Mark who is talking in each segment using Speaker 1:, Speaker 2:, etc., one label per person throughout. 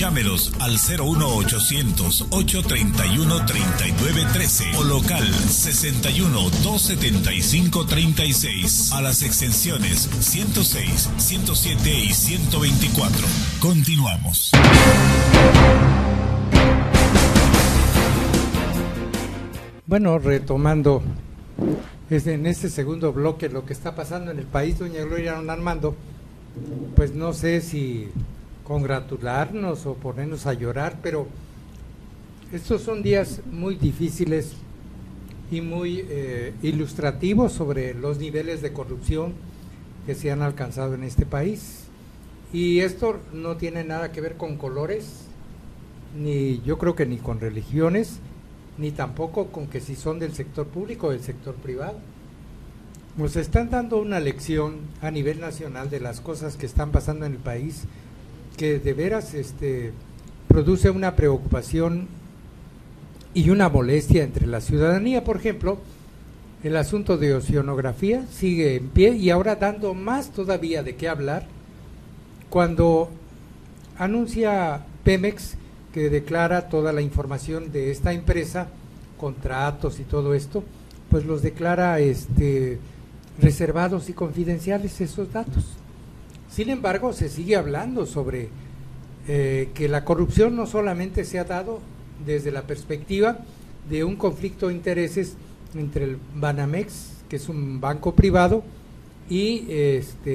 Speaker 1: Llámenos al 01800-831-3913 o local 61-275-36 a las extensiones 106, 107 y 124. Continuamos.
Speaker 2: Bueno, retomando en este segundo bloque lo que está pasando en el país, doña Gloria, don Armando, pues no sé si congratularnos o ponernos a llorar, pero estos son días muy difíciles y muy ilustrativos sobre los niveles de corrupción que se han alcanzado en este país. Y esto no tiene nada que ver con colores, ni yo creo que ni con religiones, ni tampoco con que si son del sector público o del sector privado. Nos están dando una lección a nivel nacional de las cosas que están pasando en el país, que de veras produce una preocupación y una molestia entre la ciudadanía. Por ejemplo, el asunto de oceanografía sigue en pie y ahora dando más todavía de qué hablar cuando anuncia Pemex que declara toda la información de esta empresa, contratos y todo esto, pues los declara reservados y confidenciales esos datos. Sin embargo, se sigue hablando sobre que la corrupción no solamente se ha dado desde la perspectiva de un conflicto de intereses entre el Banamex, que es un banco privado, y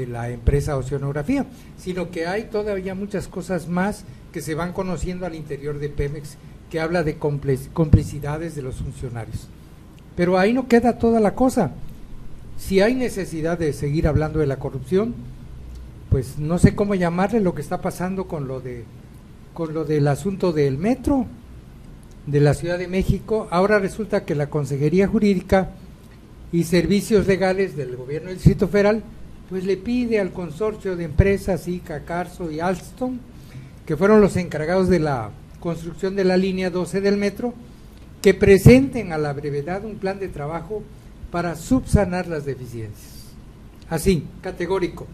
Speaker 2: la empresa Oceanografía, sino que hay todavía muchas cosas más que se van conociendo al interior de Pemex, que habla de complicidades de los funcionarios. Pero ahí no queda toda la cosa. Si hay necesidad de seguir hablando de la corrupción, pues no sé cómo llamarle lo que está pasando con lo del asunto del metro de la Ciudad de México. Ahora resulta que la Consejería Jurídica y Servicios Legales del Gobierno del Distrito Federal pues le pide al consorcio de empresas ICA, Carso y Alstom, que fueron los encargados de la construcción de la línea 12 del metro, que presenten a la brevedad un plan de trabajo para subsanar las deficiencias. Así, categórico.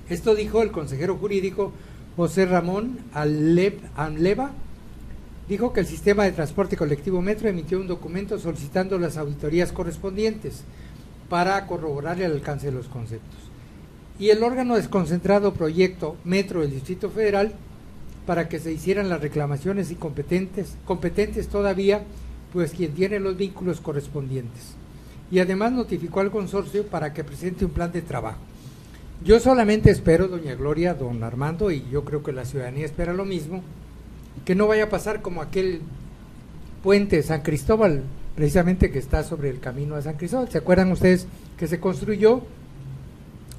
Speaker 2: Esto dijo el consejero jurídico José Ramón Anleva. Dijo que el sistema de transporte colectivo Metro emitió un documento solicitando las auditorías correspondientes para corroborar el alcance de los conceptos. Y el órgano desconcentrado Proyecto Metro del Distrito Federal, para que se hicieran las reclamaciones y competentes todavía, pues quien tiene los vínculos correspondientes. Y además notificó al consorcio para que presente un plan de trabajo. Yo solamente espero, doña Gloria, don Armando, y yo creo que la ciudadanía espera lo mismo, que no vaya a pasar como aquel puente San Cristóbal, precisamente que está sobre el camino a San Cristóbal. ¿Se acuerdan ustedes que se construyó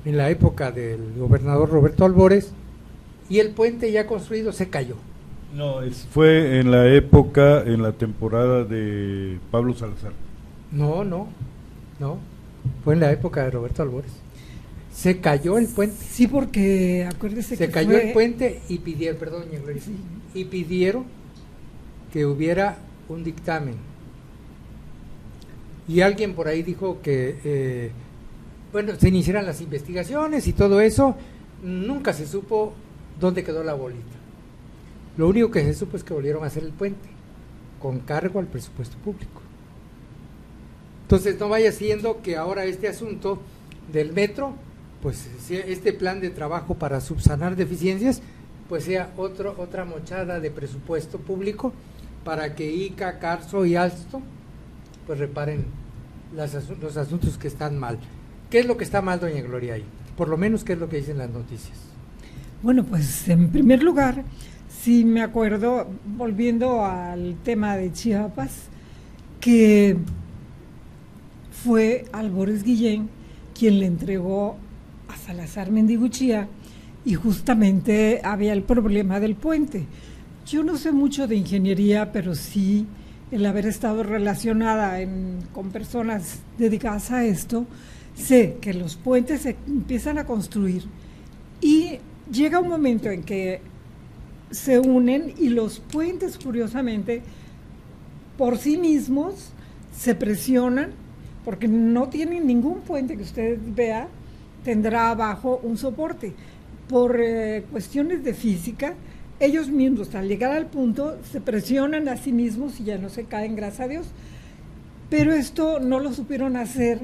Speaker 2: en la época del gobernador Roberto Albores y el puente ya construido se cayó?
Speaker 3: No, fue en la época, en la temporada de Pablo Salazar.
Speaker 2: No, fue en la época de Roberto Albores. Se cayó el puente.
Speaker 4: Sí, porque acuérdese que
Speaker 2: se cayó el puente y pidieron, perdón, sí, y pidieron que hubiera un dictamen. Y alguien por ahí dijo que, se iniciaran las investigaciones y todo eso. Nunca se supo dónde quedó la bolita. Lo único que se supo es que volvieron a hacer el puente con cargo al presupuesto público. Entonces no vaya siendo que ahora este asunto del metro, pues este plan de trabajo para subsanar deficiencias, pues sea otra mochada de presupuesto público para que ICA, Carso y Alstom pues reparen los asuntos que están mal. ¿Qué es lo que está mal, doña Gloria, ahí? Por lo menos, ¿qué es lo que dicen las noticias?
Speaker 4: Bueno, pues en primer lugar, sí me acuerdo, volviendo al tema de Chiapas, que fue Albores Guillén quien le entregó a Salazar Mendiguchía y justamente había el problema del puente. Yo no sé mucho de ingeniería, pero sí el haber estado relacionada con personas dedicadas a esto, sé que los puentes se empiezan a construir y llega un momento en que se unen y los puentes, curiosamente, por sí mismos se presionan, porque no tienen ningún puente que usted vea, tendrá abajo un soporte. Por cuestiones de física, ellos mismos al llegar al punto se presionan a sí mismos y ya no se caen, gracias a Dios. Pero esto no lo supieron hacer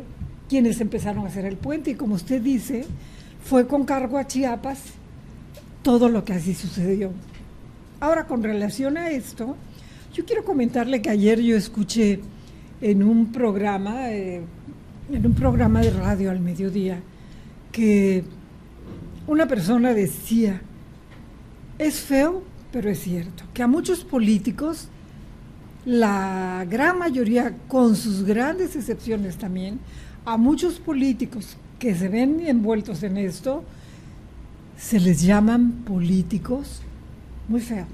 Speaker 4: quienes empezaron a hacer el puente, y como usted dice, fue con cargo a Chiapas todo lo que así sucedió. Ahora, con relación a esto, yo quiero comentarle que ayer yo escuché en un programa de radio al mediodía, que una persona decía, es feo, pero es cierto, que a muchos políticos, la gran mayoría, con sus grandes excepciones también, a muchos políticos que se ven envueltos en esto, se les llaman políticos, muy feo,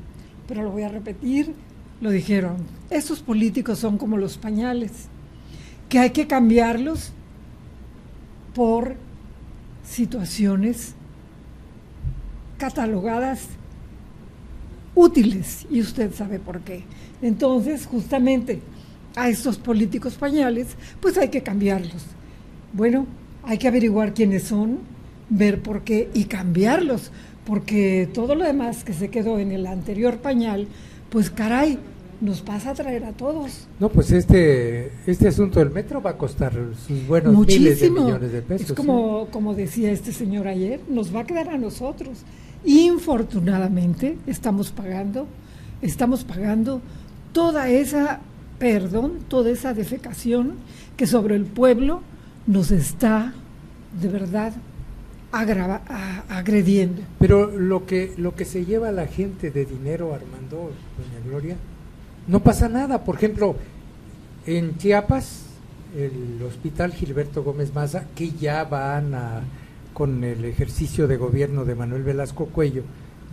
Speaker 4: pero lo voy a repetir, lo dijeron, estos políticos son como los pañales, que hay que cambiarlos por situaciones catalogadas útiles, y usted sabe por qué. Entonces, justamente a estos políticos pañales, pues hay que cambiarlos. Bueno, hay que averiguar quiénes son, ver por qué y cambiarlos, porque todo lo demás que se quedó en el anterior pañal, pues caray, nos pasa a traer a todos.
Speaker 2: No, pues este asunto del metro va a costar sus buenos
Speaker 4: muchísimo.
Speaker 2: Miles de millones de pesos.
Speaker 4: Es como decía este señor ayer, nos va a quedar a nosotros. Infortunadamente estamos pagando toda esa defecación que sobre el pueblo nos está de verdad agrediendo.
Speaker 2: Pero lo que se lleva la gente de dinero, Armando, doña Gloria, no pasa nada. Por ejemplo, en Chiapas, el Hospital Gilberto Gómez Maza, que ya van con el ejercicio de gobierno de Manuel Velasco Cuello,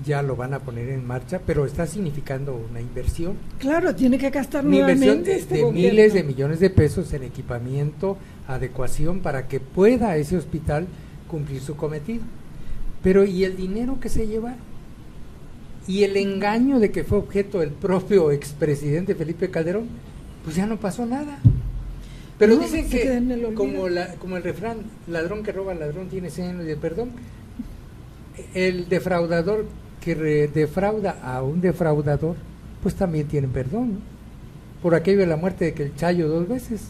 Speaker 2: ya lo van a poner en marcha, pero está significando una inversión.
Speaker 4: Claro, tiene que gastar
Speaker 2: una
Speaker 4: nuevamente
Speaker 2: inversión de miles de millones de pesos en equipamiento, adecuación, para que pueda ese hospital cumplir su cometido. Pero ¿y el dinero que se llevaron? Y el engaño de que fue objeto el propio expresidente Felipe Calderón, pues ya no pasó nada. Pero no, dicen que, como el refrán, ladrón que roba, ladrón tiene 100 años de perdón. El defraudador que defrauda a un defraudador, pues también tiene perdón, ¿no? Por aquello de la muerte de que el Chayo 2 veces.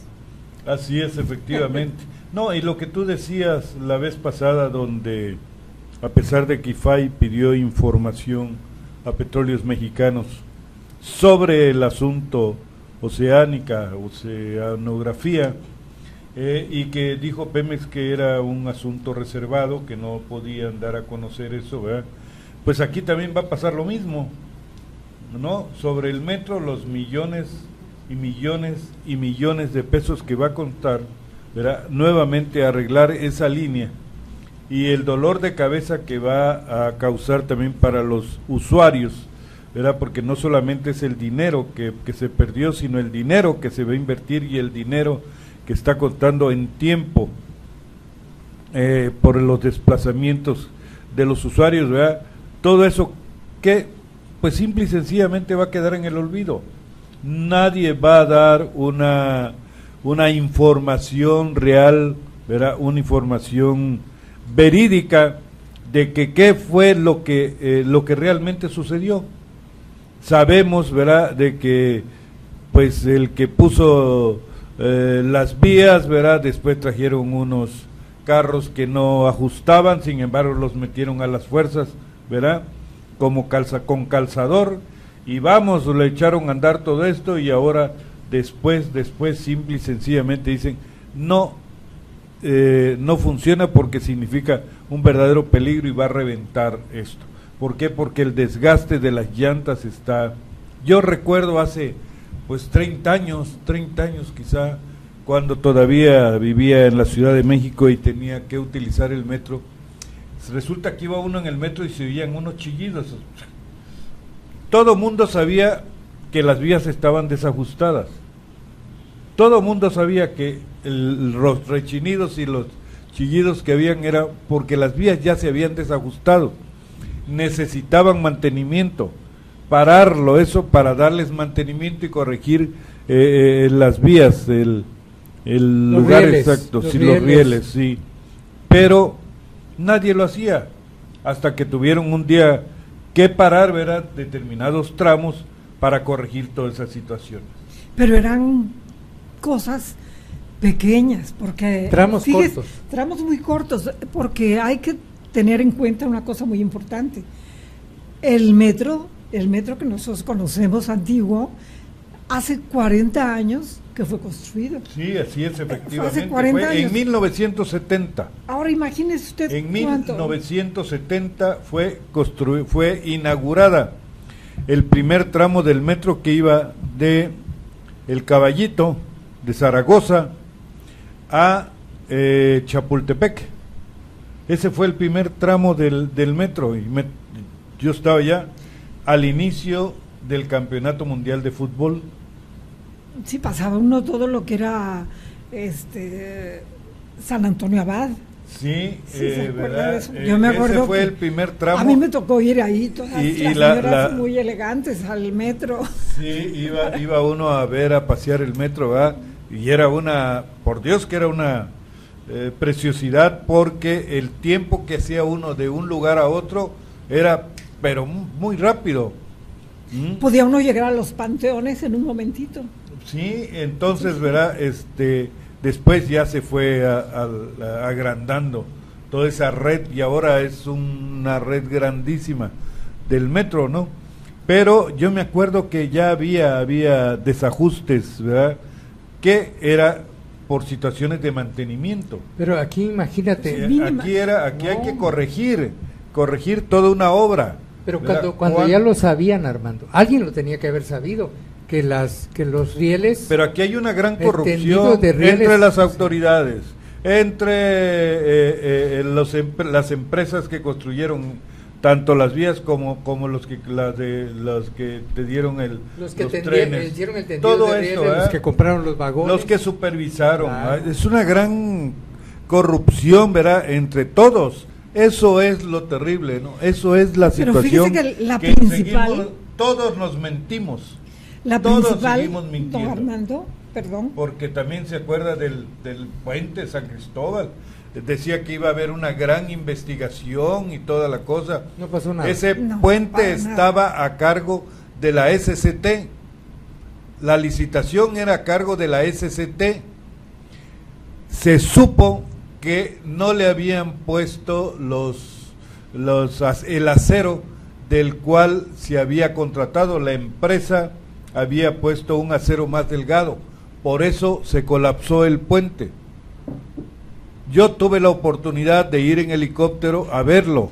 Speaker 3: Así es, efectivamente. No, y lo que tú decías la vez pasada, donde a pesar de que IFAI pidió información a Petróleos Mexicanos sobre el asunto oceanografía, y que dijo Pemex que era un asunto reservado, que no podían dar a conocer eso, ¿verdad? Pues aquí también va a pasar lo mismo, ¿no? Sobre el metro, los millones y millones y millones de pesos que va a contar, ¿verdad? Nuevamente arreglar esa línea, y el dolor de cabeza que va a causar también para los usuarios, ¿verdad? Porque no solamente es el dinero que se perdió, sino el dinero que se va a invertir y el dinero que está costando en tiempo por los desplazamientos de los usuarios, ¿verdad? Todo eso que pues simple y sencillamente va a quedar en el olvido. Nadie va a dar una información real, ¿verdad? Una información verídica de que qué fue lo que realmente sucedió. Sabemos, ¿verdad?, de que pues el que puso las vías, ¿verdad?, después trajeron unos carros que no ajustaban, sin embargo los metieron a las fuerzas, ¿verdad?, como con calzador, y vamos, le echaron a andar todo esto, y ahora después simple y sencillamente dicen no funciona porque significa un verdadero peligro y va a reventar esto. ¿Por qué? Porque el desgaste de las llantas está... Yo recuerdo hace pues 30 años quizá, cuando todavía vivía en la Ciudad de México y tenía que utilizar el metro. Resulta que iba uno en el metro y se oían unos chillidos. Todo mundo sabía que las vías estaban desajustadas. Todo mundo sabía que los rechinidos y los chillidos que habían era porque las vías ya se habían desajustado. Necesitaban mantenimiento, pararlo eso para darles mantenimiento y corregir las vías, el lugar
Speaker 2: rieles,
Speaker 3: exacto, los rieles, sí. Pero nadie lo hacía, hasta que tuvieron un día que parar, ¿verdad?, determinados tramos para corregir todas esas situaciones.
Speaker 4: Pero eran cosas pequeñas, porque
Speaker 2: tramos cortos.
Speaker 4: Tramos muy cortos, porque hay que tener en cuenta una cosa muy importante. El metro que nosotros conocemos antiguo, hace 40 años que fue construido.
Speaker 3: Sí, así es, efectivamente.
Speaker 4: Hace 40
Speaker 3: fue
Speaker 4: años.
Speaker 3: En 1970.
Speaker 4: Ahora imagínese usted
Speaker 3: En
Speaker 4: cuánto.
Speaker 3: 1970 fue inaugurada el primer tramo del metro que iba de El Caballito, de Zaragoza, a Chapultepec. Ese fue el primer tramo del metro, y yo estaba ya al inicio del Campeonato Mundial de Fútbol.
Speaker 4: Sí, pasaba uno todo lo que era San Antonio Abad.
Speaker 3: Sí,
Speaker 4: ¿se acuerda
Speaker 3: ¿verdad?
Speaker 4: de eso? Yo me acuerdo
Speaker 3: ese fue
Speaker 4: que
Speaker 3: el primer tramo.
Speaker 4: a mí me tocó ir ahí, todas
Speaker 3: Y
Speaker 4: las señoras muy elegantes al metro.
Speaker 3: Sí, iba uno a ver, a pasear el metro, ¿verdad? Y era por Dios que era una preciosidad, porque el tiempo que hacía uno de un lugar a otro era, pero muy rápido.
Speaker 4: Podía uno llegar a los panteones en un momentito.
Speaker 3: Sí, entonces, ¿verdad? Después ya se fue agrandando toda esa red, y ahora es una red grandísima del metro, ¿no? Pero yo me acuerdo que ya había desajustes, ¿verdad?, que era por situaciones de mantenimiento.
Speaker 2: Pero aquí imagínate.
Speaker 3: Aquí hay que corregir toda una obra.
Speaker 2: Pero cuando ya lo sabían, Armando, alguien lo tenía que haber sabido, que los rieles.
Speaker 3: Pero aquí hay una gran corrupción entre las autoridades, entre las empresas que construyeron tanto las vías como los que te dieron los trenes,
Speaker 2: hicieron el tendido
Speaker 3: todo
Speaker 2: de
Speaker 3: esto,
Speaker 2: rieles, los que compraron los vagones,
Speaker 3: los que supervisaron.
Speaker 2: Claro.
Speaker 3: Es una gran corrupción, ¿verdad?, entre todos. Eso es lo terrible, ¿no? Eso es la situación.
Speaker 4: Pero fíjese que la principal,
Speaker 3: todos nos mentimos.
Speaker 4: La
Speaker 3: todos
Speaker 4: principal,
Speaker 3: seguimos mintiendo.
Speaker 4: don Armando, perdón.
Speaker 3: Porque también se acuerda del puente San Cristóbal. Decía que iba a haber una gran investigación y toda la cosa.
Speaker 2: No pasó nada.
Speaker 3: Ese
Speaker 4: No,
Speaker 3: puente estaba a cargo de la SCT. La licitación era a cargo de la SCT. Se supo que no le habían puesto el acero del cual se había contratado. La empresa había puesto un acero más delgado, por eso se colapsó el puente. Yo tuve la oportunidad de ir en helicóptero a verlo.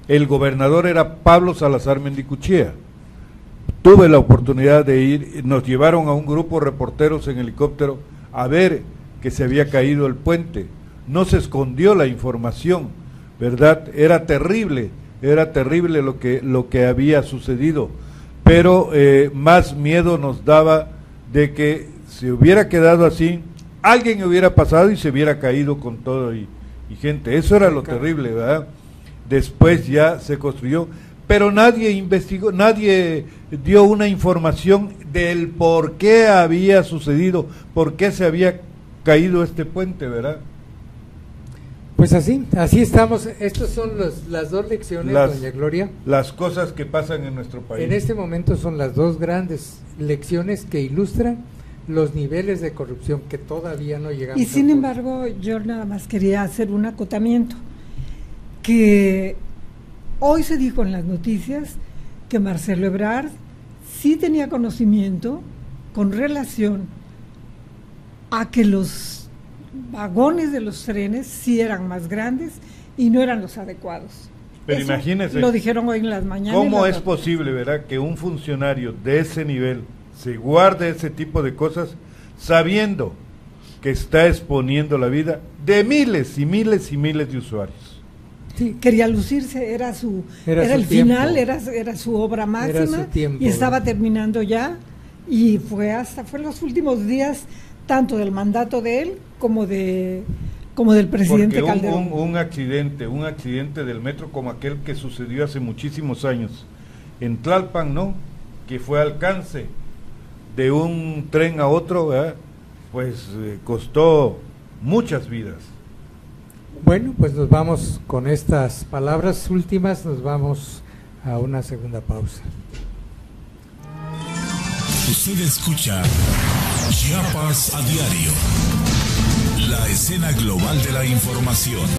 Speaker 3: El gobernador era Pablo Salazar Mendicuchía. Tuve la oportunidad de ir, nos llevaron a un grupo de reporteros en helicóptero a ver que se había caído el puente. No se escondió la información, ¿verdad? Era terrible lo que había sucedido, pero más miedo nos daba de que se hubiera quedado así, alguien hubiera pasado y se hubiera caído con todo y gente. Eso era lo terrible, ¿verdad? Después ya se construyó, pero nadie investigó, nadie dio una información del por qué había sucedido, por qué se había caído este puente, ¿verdad?
Speaker 2: Pues así estamos. Estas son las dos lecciones, doña Gloria.
Speaker 3: Las cosas que pasan en nuestro país.
Speaker 2: En este momento son las dos grandes lecciones que ilustran los niveles de corrupción que todavía no llegamos.
Speaker 4: Y sin embargo, yo nada más quería hacer un acotamiento, que hoy se dijo en las noticias que Marcelo Ebrard sí tenía conocimiento con relación a que los vagones de los trenes sí eran más grandes y no eran los adecuados.
Speaker 3: Pero
Speaker 4: eso
Speaker 3: imagínese,
Speaker 4: lo dijeron hoy en las mañanas.
Speaker 3: ¿cómo es posible, verdad, que un funcionario de ese nivel se guarde ese tipo de cosas sabiendo que está exponiendo la vida de miles y miles y miles de usuarios?
Speaker 4: Sí, quería lucirse, era
Speaker 2: su
Speaker 4: el
Speaker 2: tiempo.
Speaker 4: final, era su obra máxima, y estaba terminando ya, y fue los últimos días tanto del mandato de él como del presidente
Speaker 3: Porque
Speaker 4: Calderón.
Speaker 3: un accidente del metro como aquel que sucedió hace muchísimos años en Tlalpan, ¿no?, que fue alcance de un tren a otro, ¿verdad?, pues costó muchas vidas.
Speaker 2: Bueno, pues nos vamos con estas palabras últimas, nos vamos a una segunda pausa.
Speaker 1: Usted escucha Chiapas a diario, la escena global de la información.